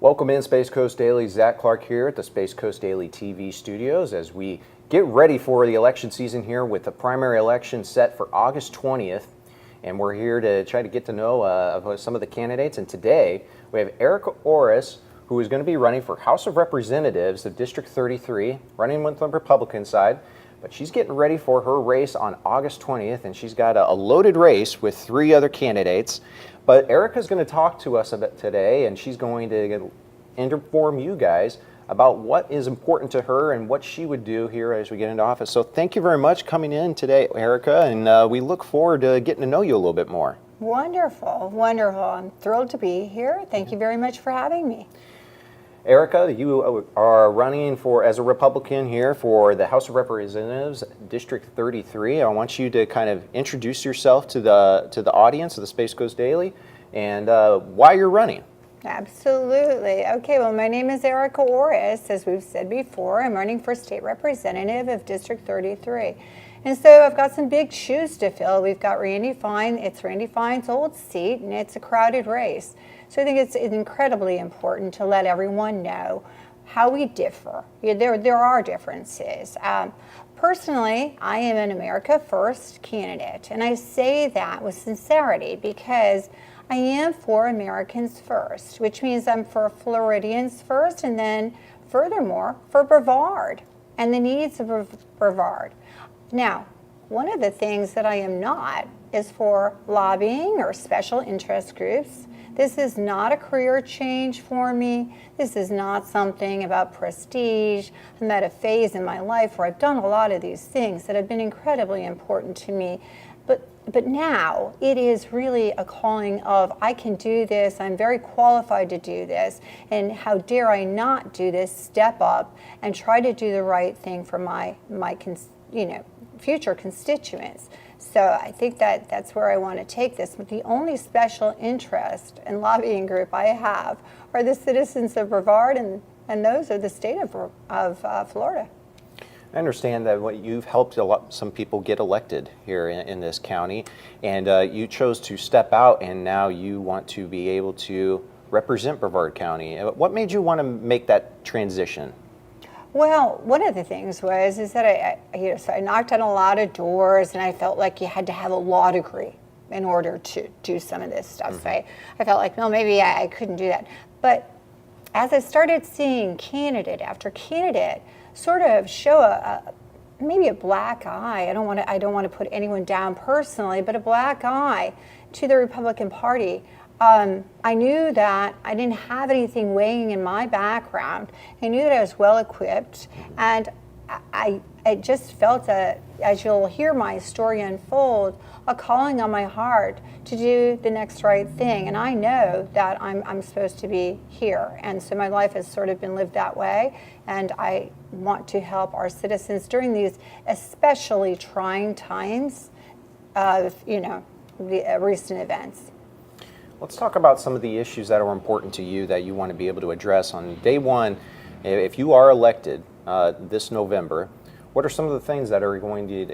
Welcome in Space Coast Daily. Zach Clark here at the Space Coast Daily TV studios as we get ready for the election season here with the primary election set for August 20th. And we're here to try to get to know some of the candidates. And today we have Erika Orriss, who is going to be running for House of Representatives of District 33, running with the Republican side. But she's getting ready for her race on August 20th, and she's got a loaded race with 3 other candidates. But Erika's going to talk to us about today, and she's going to inform you guys about what is important to her and what she would do here as we get into office. So thank you very much coming in today, Erika, and we look forward to getting to know you a little bit more. Wonderful, wonderful. I'm thrilled to be here. Thank you very much for having me. Erika, you are running as a Republican here for the House of Representatives, District 33. I want you to kind of introduce yourself to the audience of the Space Coast Daily and why you're running. Absolutely. Okay, well, my name is Erika Orriss. As we've said before, I'm running for State Representative of District 33. And so I've got some big shoes to fill. We've got Randy Fine. It's Randy Fine's old seat, and it's a crowded race. So I think it's incredibly important to let everyone know how we differ. There are differences. Personally, I am an America First candidate, and I say that with sincerity because I am for Americans first, which means I'm for Floridians first, and then furthermore, for Brevard and the needs of Brevard. Now, one of the things that I am not is for lobbying or special interest groups. This is not a career change for me. This is not something about prestige. I'm at a phase in my life where I've done a lot of these things that have been incredibly important to me. But now it is really a calling of, I can do this, I'm very qualified to do this, and how dare I not do this, step up and try to do the right thing for my future constituents. So I think that's where I want to take this. But the only special interest and lobbying group I have are the citizens of Brevard, and those are the state of Florida. I understand that you've helped some people get elected here in this county, and you chose to step out, and now you want to be able to represent Brevard County. What made you want to make that transition? Well, one of the things is that I knocked on a lot of doors, and I felt like you had to have a law degree in order to do some of this stuff. Mm-hmm. I felt like, no, maybe I couldn't do that. But as I started seeing candidate after candidate sort of show maybe a black eye, I don't want to put anyone down personally, but a black eye to the Republican Party. I knew that I didn't have anything weighing in my background. I knew that I was well equipped, and I just felt as you'll hear my story unfold, a calling on my heart to do the next right thing. And I know that I'm supposed to be here. And so my life has sort of been lived that way. And I want to help our citizens during these especially trying times of, the recent events. Let's talk about some of the issues that are important to you that you want to be able to address on day one. If you are elected this November, what are some of the things that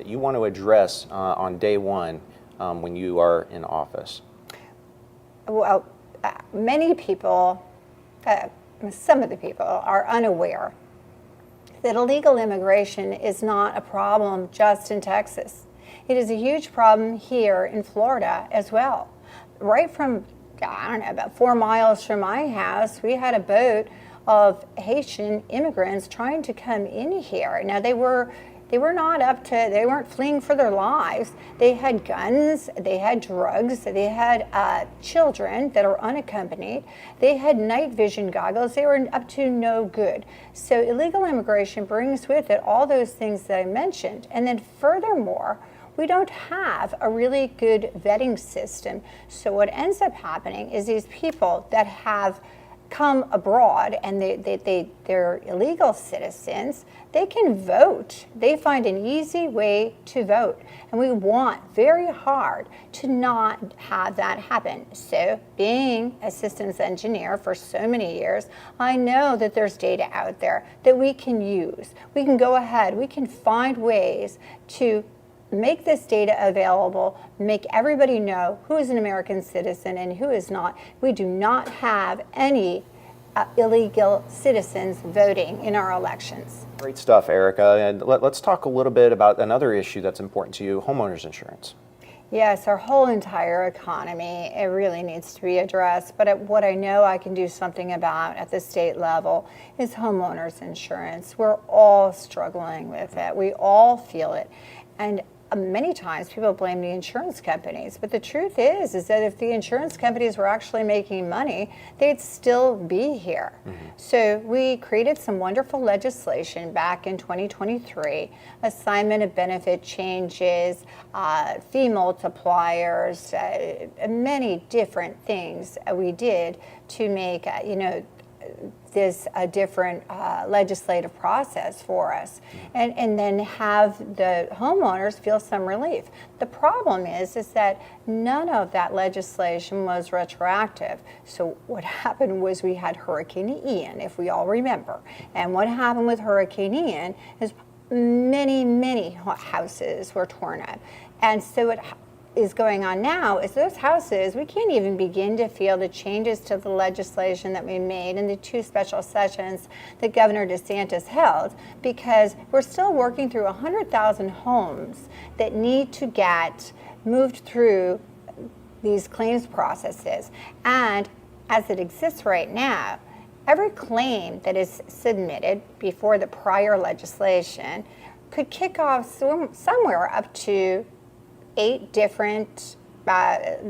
you want to address on day one when you are in office? Well, many people, some of the people are unaware that illegal immigration is not a problem just in Texas. It is a huge problem here in Florida as well. Right from, about 4 miles from my house, we had a boat of Haitian immigrants trying to come in here. Now they weren't fleeing for their lives. They had guns, they had drugs, they had children that are unaccompanied. They had night vision goggles. They were up to no good. So illegal immigration brings with it all those things that I mentioned. And then furthermore, we don't have a really good vetting system. So what ends up happening is these people that have come abroad and they're illegal citizens, they can vote. They find an easy way to vote. And we want very hard to not have that happen. So being a systems engineer for so many years, I know that there's data out there that we can use. We can go ahead, we can find ways to make this data available, make everybody know who is an American citizen and who is not. We do not have any illegal citizens voting in our elections. Great stuff, Erica. And let's talk a little bit about another issue that's important to you, homeowners insurance. Yes, our whole entire economy, it really needs to be addressed. But what I know I can do something about at the state level is homeowners insurance. We're all struggling with it. We all feel it. And many times people blame the insurance companies, but the truth is that if the insurance companies were actually making money, they'd still be here. So we created some wonderful legislation back in 2023, assignment of benefit changes, fee multipliers, many different things we did to make, this a different legislative process for us, and then have the homeowners feel some relief. The problem is that none of that legislation was retroactive. So what happened was we had Hurricane Ian, if we all remember, and what happened with Hurricane Ian is many houses were torn up, and so what is going on now is those houses, we can't even begin to feel the changes to the legislation that we made in the 2 special sessions that Governor DeSantis held, because we're still working through 100,000 homes that need to get moved through these claims processes. And as it exists right now, every claim that is submitted before the prior legislation could kick off somewhere up to 8 different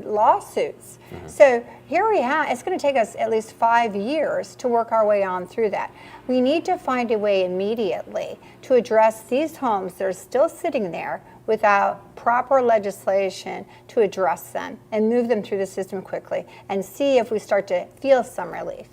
lawsuits. So here we have, it's going to take us at least 5 years to work our way on through that. We need to find a way immediately to address these homes that are still sitting there without proper legislation to address them and move them through the system quickly and see if we start to feel some relief.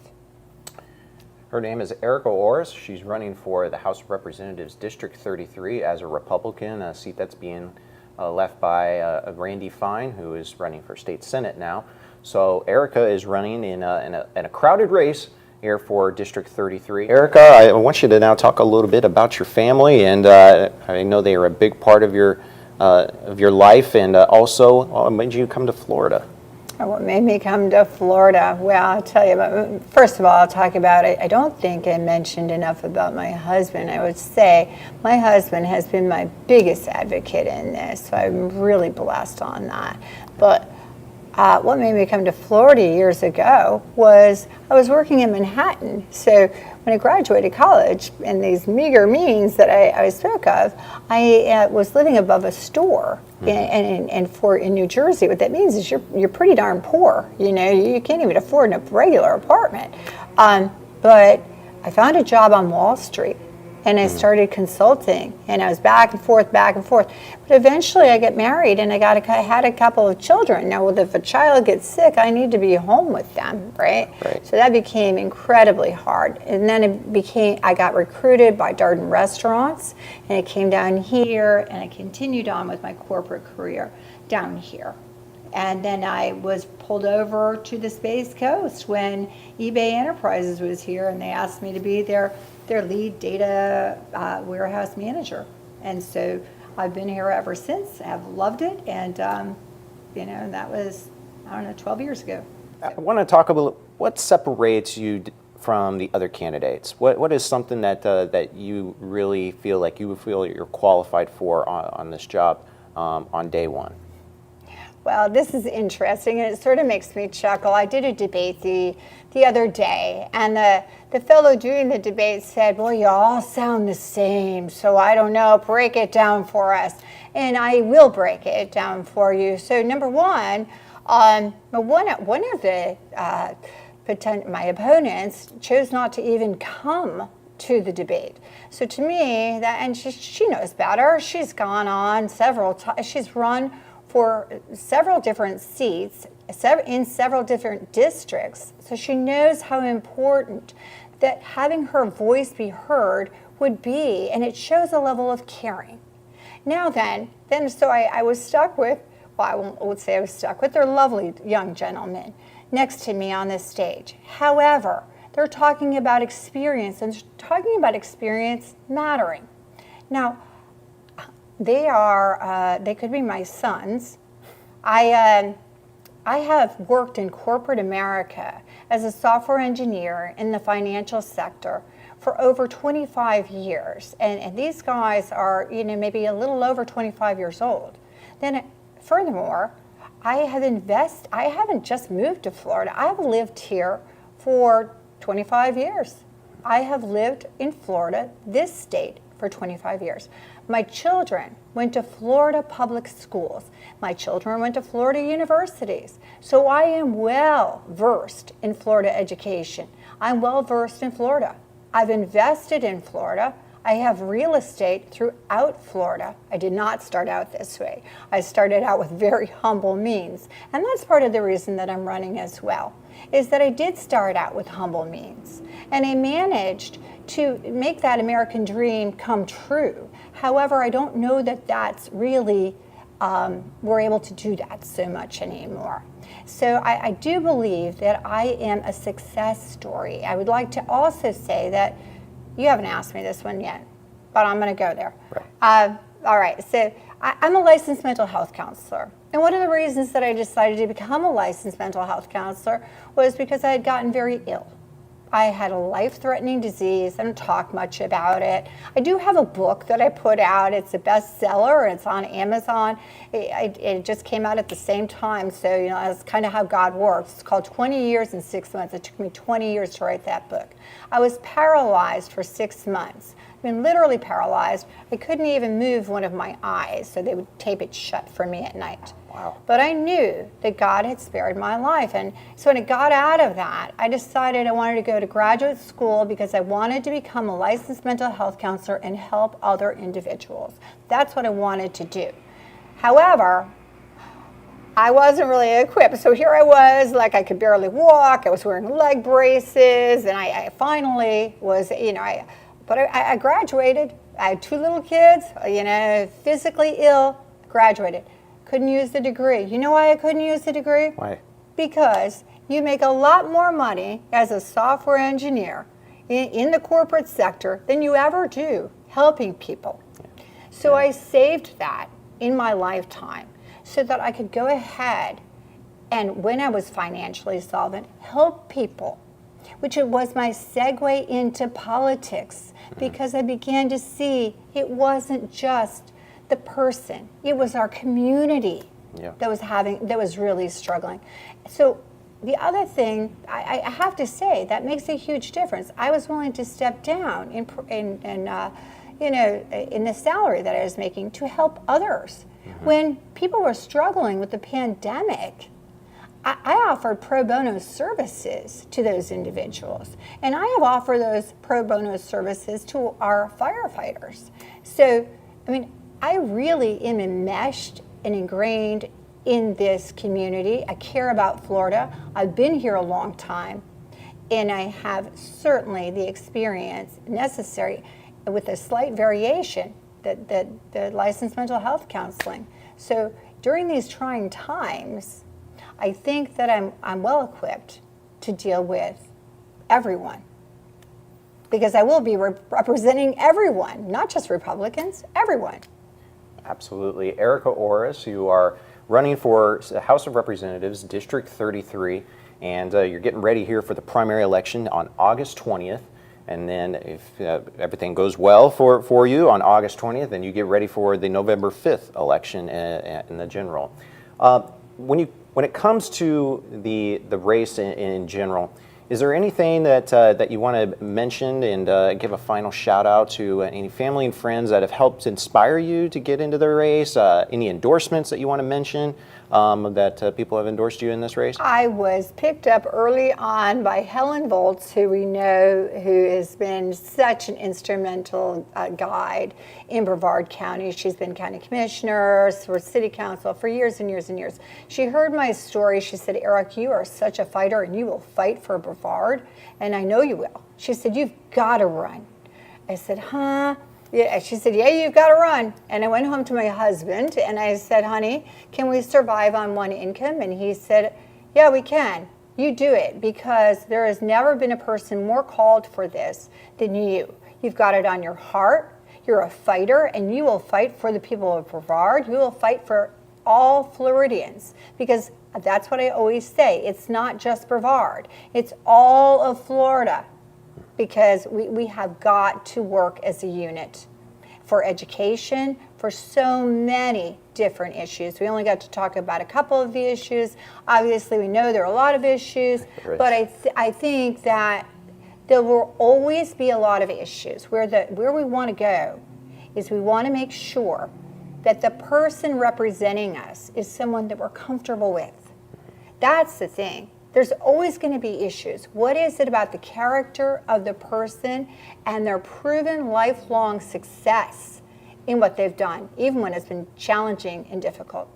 Her name is Erika Orriss. She's running for the House of Representatives District 33 as a Republican, a seat that's being left by Randy Fine, who is running for state senate now. So Erika is running in a crowded race here for District 33. Erika, I want you to now talk a little bit about your family, and I know they are a big part of your life, and also what made you come to Florida? What made me come to Florida? Well, I'll tell you, first of all, I'll talk about it. I don't think I mentioned enough about my husband. I would say my husband has been my biggest advocate in this, so I'm really blessed on that. But what made me come to Florida years ago was I was working in Manhattan. So when I graduated college, in these meager means that I spoke of, I was living above a store in New Jersey. What that means is you're pretty darn poor. You know, you can't even afford a regular apartment. But I found a job on Wall Street, and I started consulting, and I was back and forth. But eventually I got married, and I had a couple of children. Now, if a child gets sick, I need to be home with them, right? So that became incredibly hard. And then I got recruited by Darden Restaurants, and I came down here, and I continued on with my corporate career down here. And then I was pulled over to the Space Coast when eBay Enterprises was here, and they asked me to be their lead data warehouse manager. And so I've been here ever since. I've loved it, and that was, 12 years ago. I want to talk about what separates you from the other candidates. What is something that you really feel like you're qualified for on this job on day one? Well, this is interesting, and it sort of makes me chuckle. I did a debate the other day, and the fellow doing the debate said, well, you all sound the same, so I don't know, break it down for us. And I will break it down for you. So number one, one of my opponents chose not to even come to the debate. So to me, and she knows better. She's gone on several times. She's run for several different seats in several different districts. So she knows how important that having her voice be heard would be, and it shows a level of caring. Now so I was stuck with, well, I won't say I was stuck with, they're lovely young gentlemen next to me on this stage. However, they're talking about experience, and talking about experience mattering. Now, they could be my sons. I I have worked in corporate America as a software engineer in the financial sector for over 25 years. And these guys are, maybe a little over 25 years old. Then furthermore, I haven't just moved to Florida. I've lived here for 25 years. I have lived in Florida, this state, for 25 years. My children went to Florida public schools. My children went to Florida universities. So I am well versed in Florida education. I'm well versed in Florida. I've invested in Florida. I have real estate throughout Florida. I did not start out this way. I started out with very humble means. And that's part of the reason that I'm running as well, is that I did start out with humble means. And I managed to make that American dream come true. However, I don't know that that's really, we're able to do that so much anymore. So I do believe that I am a success story. I would like to also say that, you haven't asked me this one yet, but I'm going to go there. Right. All right, so I'm a licensed mental health counselor. And one of the reasons that I decided to become a licensed mental health counselor was because I had gotten very ill. I had a life-threatening disease. I don't talk much about it. I do have a book that I put out. It's a bestseller. It's on Amazon. It just came out at the same time. So, that's kind of how God works. It's called 20 Years in 6 Months. It took me 20 years to write that book. I was paralyzed for 6 months. I mean, literally paralyzed. I couldn't even move one of my eyes, so they would tape it shut for me at night. Wow. But I knew that God had spared my life. And so when I got out of that, I decided I wanted to go to graduate school because I wanted to become a licensed mental health counselor and help other individuals. That's what I wanted to do. However, I wasn't really equipped. So here I was, like I could barely walk. I was wearing leg braces. And I finally was, but I graduated. I had 2 little kids, physically ill, graduated. Couldn't use the degree. You know why I couldn't use the degree? Why? Because you make a lot more money as a software engineer in the corporate sector than you ever do helping people. So I saved that in my lifetime so that I could go ahead and, when I was financially solvent, help people, which it was my segue into politics, because I began to see it wasn't just the person, it was our community that was really struggling. So the other thing, I have to say, that makes a huge difference. I was willing to step down in the salary that I was making to help others. When people were struggling with the pandemic, I offered pro bono services to those individuals. And I have offered those pro bono services to our firefighters. So, I really am enmeshed and ingrained in this community. I care about Florida. I've been here a long time, and I have certainly the experience necessary, with a slight variation, that the licensed mental health counseling. So during these trying times, I think that I'm well equipped to deal with everyone, because I will be representing everyone, not just Republicans, everyone. Absolutely. Erika Orriss, you are running for the House of Representatives, District 33, and you're getting ready here for the primary election on August 20th. And then if everything goes well for you on August 20th, then you get ready for the November 5th election in the general. When it comes to the race in general, is there anything that you want to mention and give a final shout out to any family and friends that have helped inspire you to get into the race? Any endorsements that you want to mention that people have endorsed you in this race? I was picked up early on by Helen Volz, who we know, who has been such an instrumental guide in Brevard County. She's been county commissioner, for city council for years and years and years. She heard my story. She said, "Eric, you are such a fighter and you will fight for Brevard, and I know you will." She said, "You've got to run." I said, "Huh?" Yeah, she said, "Yeah, you've got to run." And I went home to my husband and I said, "Honey, can we survive on one income?" And he said, "Yeah, we can. You do it, because there has never been a person more called for this than you. You've got it on your heart. You're a fighter, and you will fight for the people of Brevard. You will fight for all Floridians, because that's what I always say. It's not just Brevard. It's all of Florida, because we have got to work as a unit for education, for so many different issues. We only got to talk about a couple of the issues. Obviously, we know there are a lot of issues, but I think that there will always be a lot of issues. Where we want to go is we want to make sure that the person representing us is someone that we're comfortable with. That's the thing. There's always going to be issues. What is it about the character of the person and their proven lifelong success in what they've done, even when it's been challenging and difficult?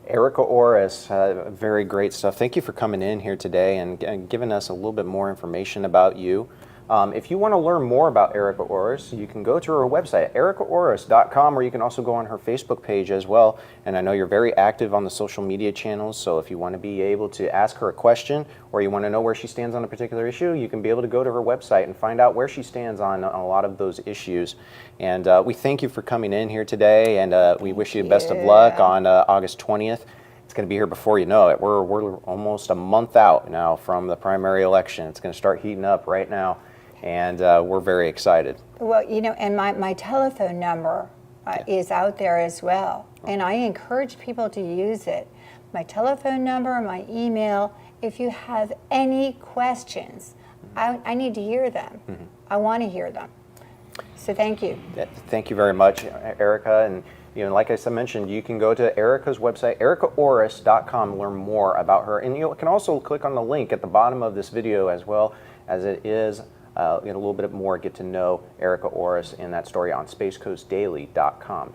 Erika Orriss, very great stuff. Thank you for coming in here today and giving us a little bit more information about you. If you want to learn more about Erika Orriss, you can go to her website, erikaorriss.com, or you can also go on her Facebook page as well. And I know you're very active on the social media channels, so if you want to be able to ask her a question or you want to know where she stands on a particular issue, you can be able to go to her website and find out where she stands on a lot of those issues. And we thank you for coming in here today, and we wish you the best of luck on August 20th. It's going to be here before you know it. We're almost a month out now from the primary election. It's going to start heating up right now. And we're very excited. Well, you know, and my telephone number is out there as well. And I encourage people to use it. My telephone number, my email, if you have any questions, I need to hear them. I want to hear them. So thank you. Thank you very much, Erika. And like I mentioned, you can go to Erika's website, erikaorriss.com, learn more about her. And you can also click on the link at the bottom of this video, as well as it is a little bit more, get to know Erika Orriss in that story on spacecoastdaily.com.